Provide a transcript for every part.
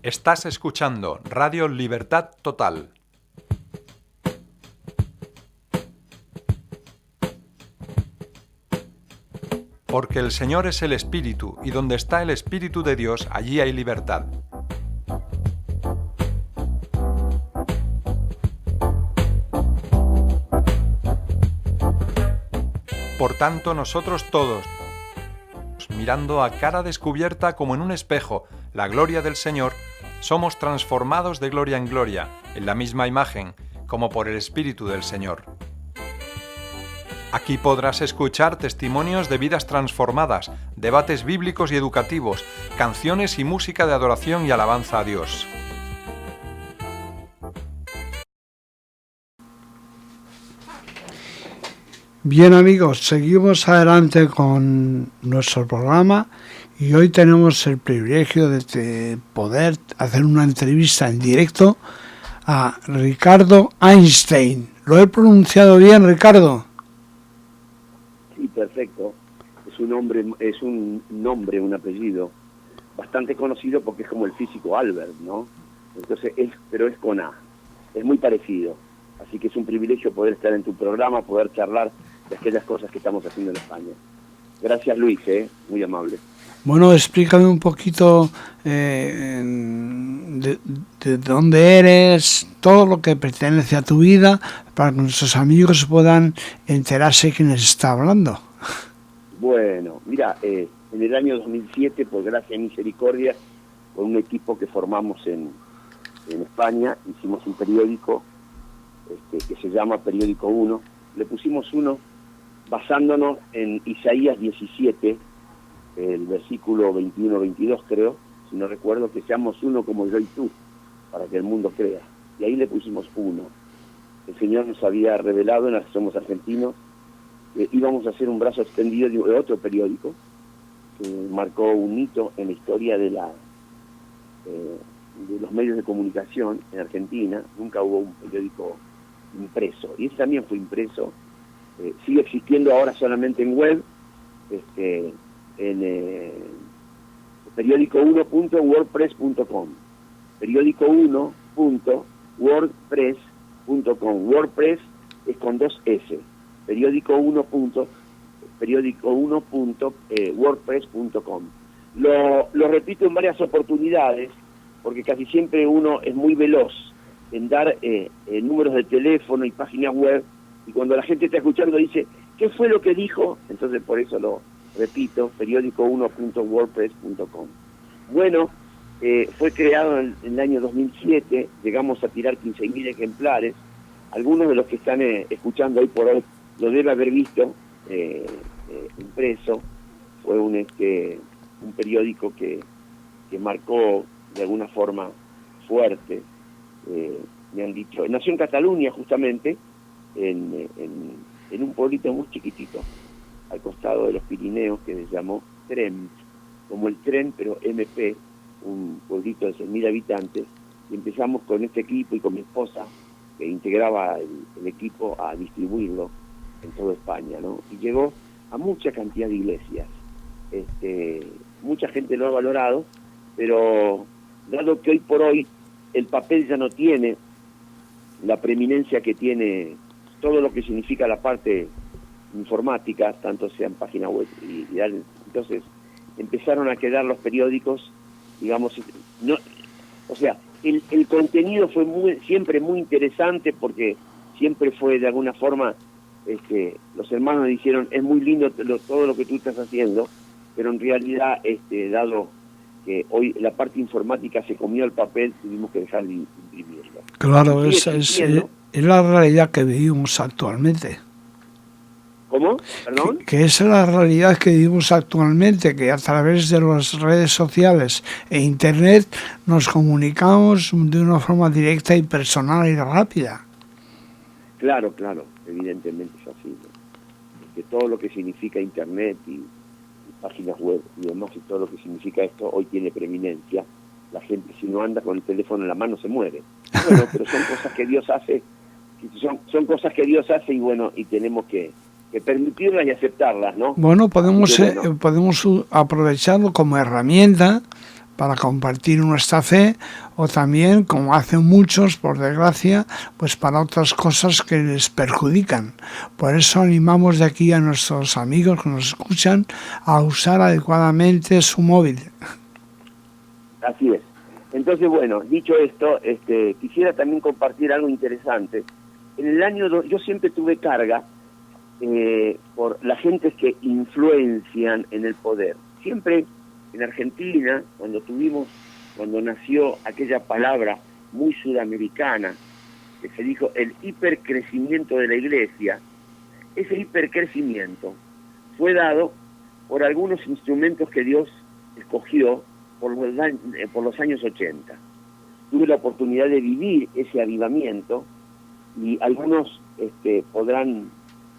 Estás escuchando Radio Libertad Total. Porque el Señor es el Espíritu, y donde está el Espíritu de Dios, allí hay libertad. Por tanto, nosotros todos, mirando a cara descubierta como en un espejo la gloria del Señor, somos transformados de gloria en gloria, en la misma imagen, como por el Espíritu del Señor. Aquí podrás escuchar testimonios de vidas transformadas, debates bíblicos y educativos, canciones y música de adoración y alabanza a Dios. Bien amigos, seguimos adelante con nuestro programa y hoy tenemos el privilegio de poder hacer una entrevista en directo a Ricardo Einstein. ¿Lo he pronunciado bien, Ricardo? Sí, perfecto. Es un nombre, un apellido bastante conocido porque es como el físico Albert, ¿no? Entonces pero es con A. Es muy parecido. Así que es un privilegio poder estar en tu programa, poder charlar de aquellas cosas que estamos haciendo en España. Gracias, Luis, muy amable. Bueno, explícame un poquito de dónde eres, todo lo que pertenece a tu vida, para que nuestros amigos puedan enterarse quién les está hablando. Bueno, mira, en el año 2007, por gracia y misericordia, con un equipo que formamos en España, hicimos un periódico que se llama Periódico 1. Le pusimos 1 basándonos en Isaías 17, el versículo 21-22 creo, si no recuerdo, que seamos uno como yo y tú, para que el mundo crea. Y ahí le pusimos 1. El Señor nos había revelado, en Somos Argentinos, que íbamos a hacer un brazo extendido de otro periódico, que marcó un hito en la historia de los medios de comunicación en Argentina. Nunca hubo un periódico impreso, y ese también fue impreso. Sigue existiendo ahora solamente en web, en periódico1.wordpress.com, periódico1.wordpress.com. WordPress es con 2 S, periódico1.wordpress.com. Lo repito en varias oportunidades, porque casi siempre uno es muy veloz en dar números de teléfono y páginas web, y cuando la gente está escuchando dice, ¿qué fue lo que dijo? Entonces por eso lo repito, periódico1.wordpress.com. Bueno, fue creado en el año 2007, llegamos a tirar 15.000 ejemplares. Algunos de los que están escuchando hoy por hoy lo debe haber visto impreso. Fue un periódico que marcó de alguna forma fuerte. Me han dicho, nació en Cataluña justamente, en un pueblito muy chiquitito, al costado de los Pirineos, que se llamó Tremp, como el tren, pero MP, un pueblito de 6.000 habitantes, y empezamos con este equipo y con mi esposa, que integraba el equipo, a distribuirlo en toda España, ¿no? Y llegó a mucha cantidad de iglesias. Mucha gente lo ha valorado, pero dado que hoy por hoy el papel ya no tiene la preeminencia que tiene todo lo que significa la parte informática, tanto sea en página web y entonces empezaron a quedar los periódicos, digamos, no, o sea, el contenido fue siempre muy interesante, porque siempre fue de alguna forma, los hermanos dijeron, es muy lindo todo lo que tú estás haciendo, pero en realidad, dado que hoy la parte informática se comió el papel, tuvimos que dejar de imprimirlo. Claro, esa es la realidad que vivimos actualmente. ¿Cómo? ¿Perdón? Que esa es la realidad que vivimos actualmente, que a través de las redes sociales e internet nos comunicamos de una forma directa y personal y rápida. Claro, evidentemente es así, ¿no? Que todo lo que significa internet y páginas web y demás, y todo lo que significa esto hoy tiene preeminencia. La gente, si no anda con el teléfono en la mano, se muere. Bueno, pero son cosas que Dios hace, y bueno, y tenemos que permitirlas y aceptarlas, ¿no? Bueno, podemos aprovecharlo como herramienta para compartir nuestra fe, o también, como hacen muchos, por desgracia, pues para otras cosas que les perjudican. Por eso animamos de aquí a nuestros amigos que nos escuchan a usar adecuadamente su móvil. Así es. Entonces, bueno, dicho esto, quisiera también compartir algo interesante. En el año yo siempre tuve carga por las gentes que influencian en el poder. Siempre en Argentina, cuando nació aquella palabra muy sudamericana, que se dijo el hipercrecimiento de la Iglesia, ese hipercrecimiento fue dado por algunos instrumentos que Dios escogió por los años 80. Tuve la oportunidad de vivir ese avivamiento y algunos podrán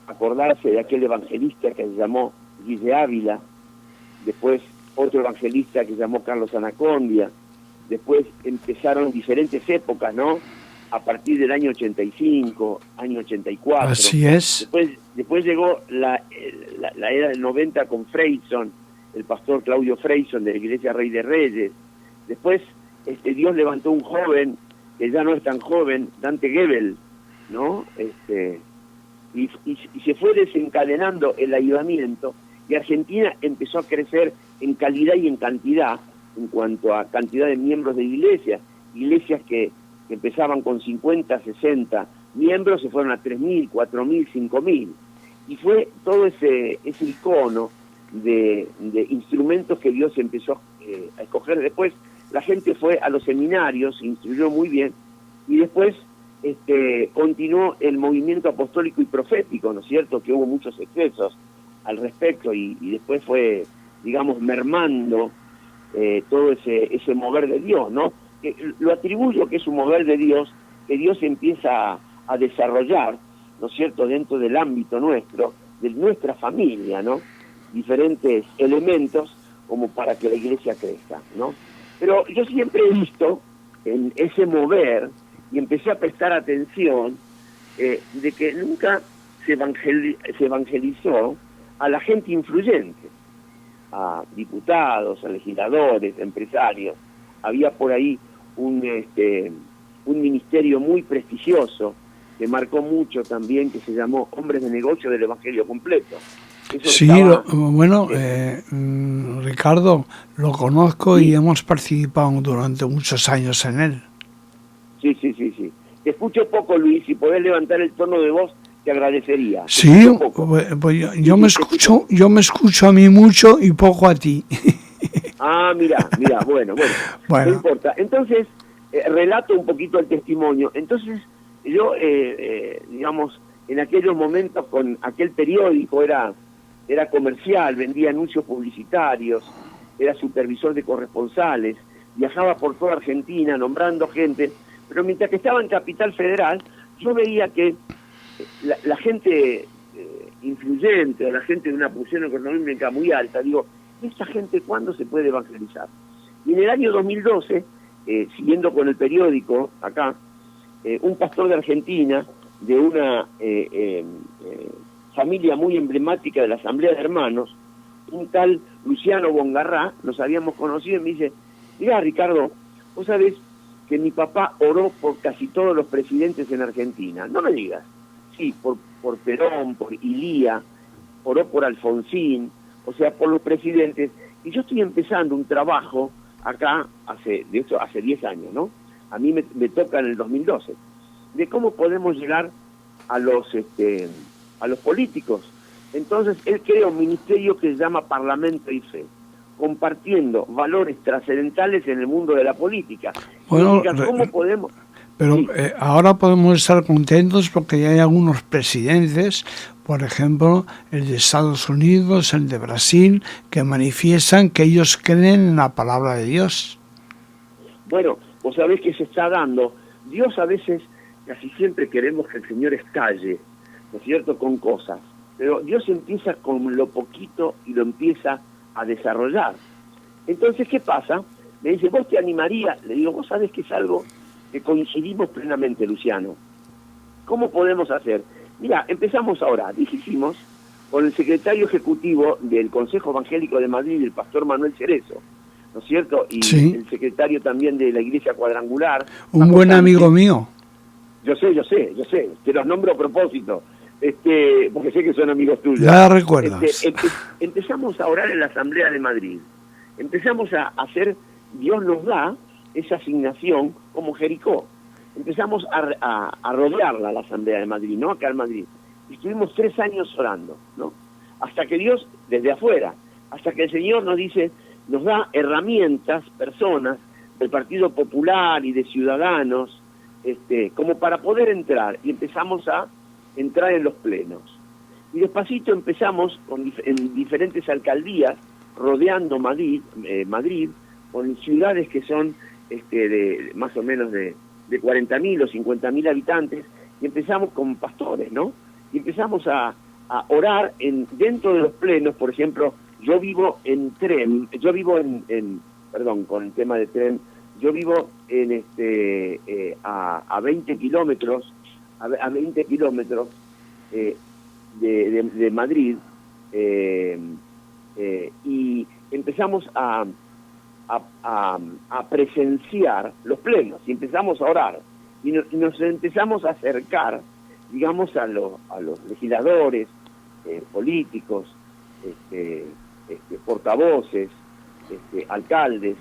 acordarse de aquel evangelista que se llamó Guille Ávila, después otro evangelista que se llamó Carlos Anacondia, después empezaron diferentes épocas, ¿no? A partir del año 85, año 84. Así es. Después llegó la era del 90 con Freyson, el pastor Claudio Freyson de la Iglesia Rey de Reyes. Después Dios levantó un joven que ya no es tan joven, Dante Gebel, ¿no? Y se fue desencadenando el avivamiento y Argentina empezó a crecer en calidad y en cantidad en cuanto a cantidad de miembros de iglesias que empezaban con 50, 60 miembros, se fueron a 3.000, 4.000, 5.000. Y fue todo ese icono de instrumentos que Dios empezó a escoger. Después la gente fue a los seminarios, se instruyó muy bien, y después continuó el movimiento apostólico y profético, ¿no es cierto?, que hubo muchos excesos al respecto, y después fue, digamos, mermando todo ese mover de Dios, ¿no? Lo atribuyo que es un mover de Dios, que Dios empieza a desarrollar, ¿no es cierto?, dentro del ámbito nuestro, de nuestra familia, ¿no?, diferentes elementos como para que la iglesia crezca, ¿no? Pero yo siempre he visto en ese mover, y empecé a prestar atención, de que nunca se evangelizó a la gente influyente, a diputados, a legisladores, empresarios. Había por ahí un ministerio muy prestigioso que marcó mucho también, que se llamó Hombres de Negocio del Evangelio Completo. Eso sí, estaba, Ricardo, lo conozco, sí, y hemos participado durante muchos años en él. Sí. Te escucho poco, Luis, si podés levantar el tono de voz, te agradecería. Sí, pues yo me escucho a mí mucho y poco a ti. Ah, mira, bueno, no importa. Entonces, relato un poquito el testimonio. Entonces, yo, digamos, en aquellos momentos con aquel periódico era comercial, vendía anuncios publicitarios, era supervisor de corresponsales, viajaba por toda Argentina nombrando gente, pero mientras que estaba en Capital Federal, yo veía que la gente influyente, o la gente de una posición económica muy alta, digo, ¿esta gente cuándo se puede evangelizar? Y en el año 2012, siguiendo con el periódico acá, un pastor de Argentina, de una familia muy emblemática de la Asamblea de Hermanos, un tal Luciano Bongarrá, nos habíamos conocido, y me dice, mira, Ricardo, vos sabés que mi papá oró por casi todos los presidentes en Argentina. No me digas. Sí, por Perón, por Ilía, oró por Alfonsín, o sea, por los presidentes. Y yo estoy empezando un trabajo acá hace 10 años, ¿no? A mí me toca en el 2012, de cómo podemos llegar a los políticos. Entonces, él crea un ministerio que se llama Parlamento y Fe, compartiendo valores trascendentales en el mundo de la política. Bueno, ¿cómo podemos? Pero sí, ahora podemos estar contentos porque ya hay algunos presidentes, por ejemplo, el de Estados Unidos, el de Brasil, que manifiestan que ellos creen en la palabra de Dios. Bueno, vos sabés que se está dando. Dios a veces, casi siempre queremos que el Señor estalle, ¿no es cierto?, con cosas. Pero Dios empieza con lo poquito y lo empieza a desarrollar. Entonces, ¿qué pasa? Me dice, ¿vos te animarías? Le digo, vos sabés que es algo que coincidimos plenamente, Luciano. ¿Cómo podemos hacer? Mira, empezamos ahora. Dijimos con el secretario ejecutivo del Consejo Evangélico de Madrid, el pastor Manuel Cerezo, ¿no es cierto? Y sí. el secretario también de la Iglesia Cuadrangular. Un Paco buen Santi. amigo mío. Yo sé, te los nombro a propósito, porque sé que son amigos tuyos. Ya recuerdas. Empezamos a orar en la Asamblea de Madrid, empezamos a hacer, Dios nos da esa asignación como Jericó, empezamos a rodearla, la Asamblea de Madrid, ¿no? Acá en Madrid, y estuvimos 3 años orando, ¿no? Hasta que Dios, desde afuera, hasta que el Señor nos dice, nos da herramientas, personas del Partido Popular y de Ciudadanos, como para poder entrar, y empezamos a entrar en los plenos. Y despacito empezamos en diferentes alcaldías, rodeando Madrid, con ciudades que son de más o menos de 40.000 o 50.000 habitantes, y empezamos con pastores, ¿no? Y empezamos a orar dentro de los plenos. Por ejemplo, yo vivo en Trem, perdón, con el tema de Trem, yo vivo a 20 kilómetros, a 20 kilómetros de Madrid, y empezamos a presenciar los plenos, y empezamos a orar, y nos empezamos a acercar, digamos, a los legisladores, políticos, portavoces, alcaldes,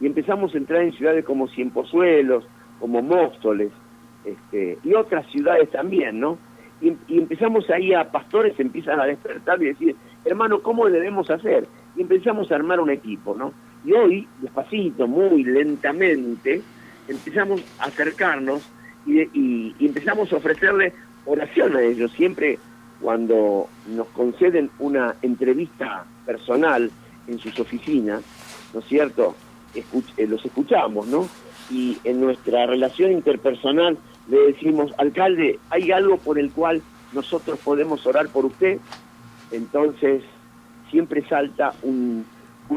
y empezamos a entrar en ciudades como Ciempozuelos, como Móstoles, y otras ciudades también, ¿no? Y empezamos ahí a pastores, empiezan a despertar y decir, hermano, ¿cómo debemos hacer? Y empezamos a armar un equipo, ¿no? Y hoy, despacito, muy lentamente, empezamos a acercarnos y empezamos a ofrecerle oración a ellos. Siempre cuando nos conceden una entrevista personal en sus oficinas, ¿no es cierto?, los escuchamos, ¿no? Y en nuestra relación interpersonal le decimos, alcalde, ¿hay algo por el cual nosotros podemos orar por usted? Entonces siempre salta un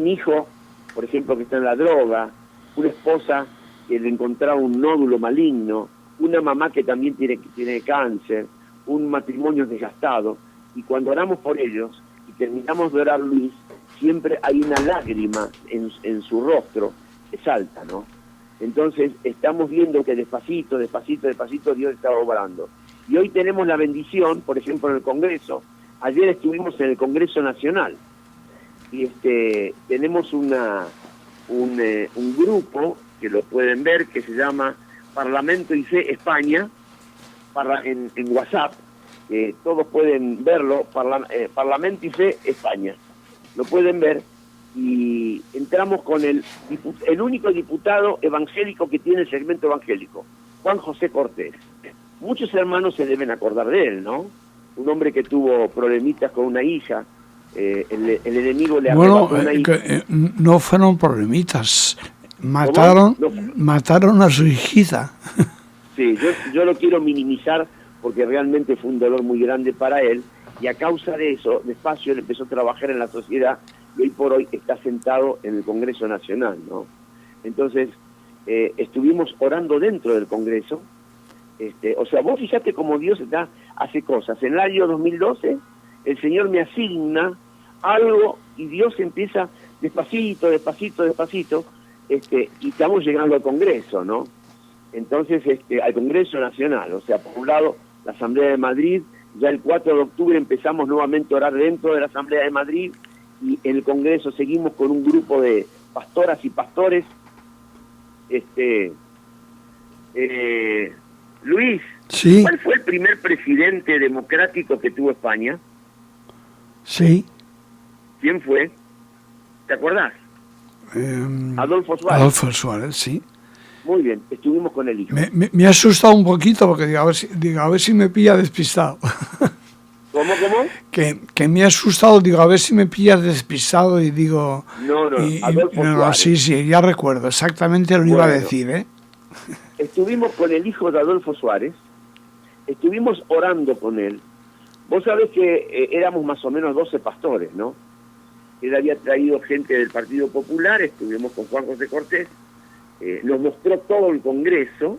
hijo, por ejemplo, que está en la droga, una esposa que le encontraba un nódulo maligno, una mamá que también tiene cáncer, un matrimonio desgastado, y cuando oramos por ellos y terminamos de orar, Luis, siempre hay una lágrima en su rostro que salta, ¿no? Entonces estamos viendo que despacito Dios está obrando. Y hoy tenemos la bendición, por ejemplo, en el Congreso. Ayer estuvimos en el Congreso Nacional y tenemos un grupo que lo pueden ver, que se llama Parlamento y Fe España, en WhatsApp, que todos pueden verlo, Parlamento y Fe España, lo pueden ver, y entramos con el único diputado evangélico que tiene el segmento evangélico, Juan José Cortés. Muchos hermanos se deben acordar de él, ¿no? Un hombre que tuvo problemitas con una hija, el enemigo le arrebató una hija. No fueron problemitas, mataron a su hijita. Sí, yo lo quiero minimizar porque realmente fue un dolor muy grande para él, y a causa de eso, despacio él empezó a trabajar en la sociedad, y hoy por hoy está sentado en el Congreso Nacional, ¿no? Entonces, estuvimos orando dentro del Congreso. O sea, vos fíjate cómo Dios hace cosas. En el año 2012, el Señor me asigna algo, y Dios empieza despacito, y estamos llegando al Congreso, ¿no? Entonces, al Congreso Nacional, o sea, por un lado, la Asamblea de Madrid. Ya el 4 de octubre empezamos nuevamente a orar dentro de la Asamblea de Madrid, y en el Congreso seguimos con un grupo de pastoras y pastores. Luis, sí. ¿Cuál fue el primer presidente democrático que tuvo España? Sí. ¿Quién fue? ¿Te acordás? Adolfo Suárez. Adolfo Suárez, sí. Muy bien, estuvimos con el hijo. Me ha asustado un poquito porque digo, a ver si me pilla despistado. ¿Cómo? Que me ha asustado, digo, a ver si me pillas despistado, y digo... No, Adolfo Suárez. Sí, ya recuerdo, exactamente lo iba a decir, ¿eh? Estuvimos con el hijo de Adolfo Suárez, estuvimos orando con él. Vos sabés que éramos más o menos 12 pastores, ¿no? Él había traído gente del Partido Popular, estuvimos con Juan José Cortés, nos mostró todo el Congreso,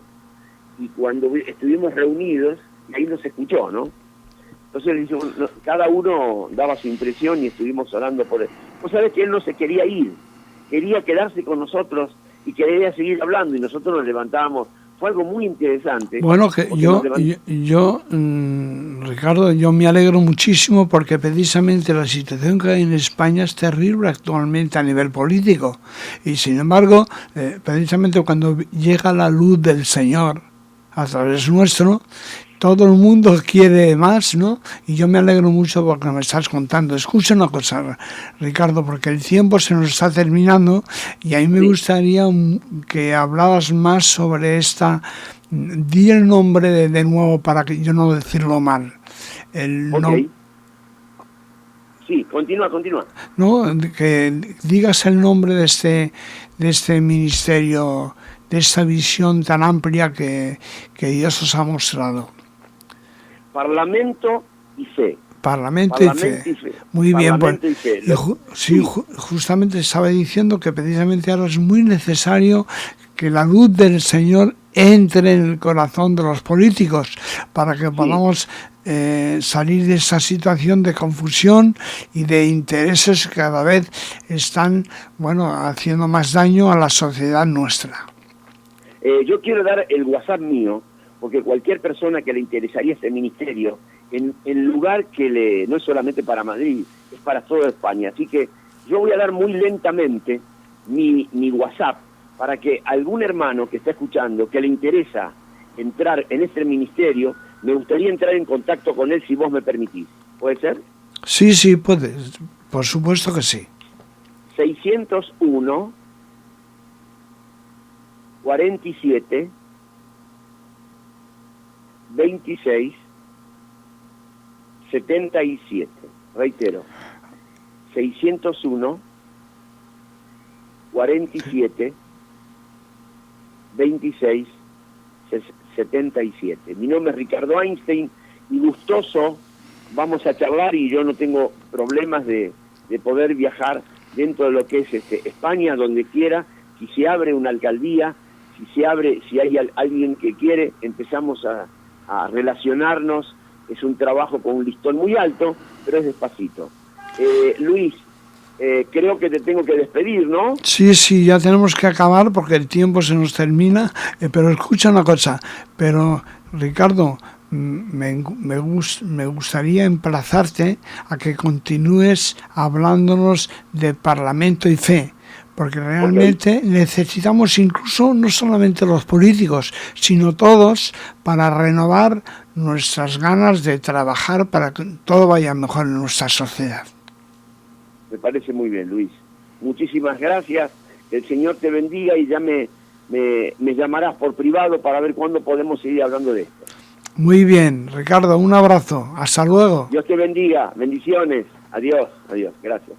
y cuando estuvimos reunidos, ahí nos escuchó, ¿no? Entonces cada uno daba su impresión y estuvimos orando por él. Vos sabés que él no se quería ir, quería quedarse con nosotros y quería seguir hablando, y nosotros nos levantábamos. Fue algo muy interesante. Bueno, que Ricardo, yo me alegro muchísimo porque precisamente la situación que hay en España es terrible actualmente a nivel político. Y sin embargo, precisamente cuando llega la luz del Señor a través nuestro, todo el mundo quiere más, ¿no? Y yo me alegro mucho porque me estás contando. Escucha una cosa, Ricardo, porque el tiempo se nos está terminando y a mí me gustaría que hablaras más sobre esta. Di el nombre de nuevo para que yo no decirlo mal. Sí, continúa. No, que digas el nombre de este ministerio, de esta visión tan amplia que Dios os ha mostrado. Parlamento y fe. Parlamento y fe. Muy bien, pues, justamente estaba diciendo que precisamente ahora es muy necesario que la luz del Señor entre en el corazón de los políticos para que podamos salir de esa situación de confusión y de intereses que cada vez están, haciendo más daño a la sociedad nuestra. Yo quiero dar el WhatsApp mío, porque cualquier persona que le interesaría este ministerio, en lugar que no es solamente para Madrid, es para toda España. Así que yo voy a dar muy lentamente mi WhatsApp para que algún hermano que está escuchando, que le interesa entrar en este ministerio, me gustaría entrar en contacto con él si vos me permitís. ¿Puede ser? Sí, puedes. Por supuesto que sí. 601 47 26 77. Reitero, 601 47 26 77. Mi nombre es Ricardo Einstein y gustoso vamos a charlar, y yo no tengo problemas de poder viajar dentro de lo que es España, donde quiera. Si se abre una alcaldía, si hay alguien que quiere, empezamos a relacionarnos. Es un trabajo con un listón muy alto, pero es despacito. Luis, creo que te tengo que despedir, ¿no? Sí, ya tenemos que acabar porque el tiempo se nos termina, pero escucha una cosa, pero Ricardo, me gustaría emplazarte a que continúes hablándonos de Parlamento y fe, porque realmente necesitamos incluso no solamente los políticos, sino todos para renovar nuestras ganas de trabajar para que todo vaya mejor en nuestra sociedad. Me parece muy bien, Luis. Muchísimas gracias. El Señor te bendiga, y ya me llamarás por privado para ver cuándo podemos seguir hablando de esto. Muy bien, Ricardo, un abrazo. Hasta luego. Dios te bendiga. Bendiciones. Adiós. Gracias.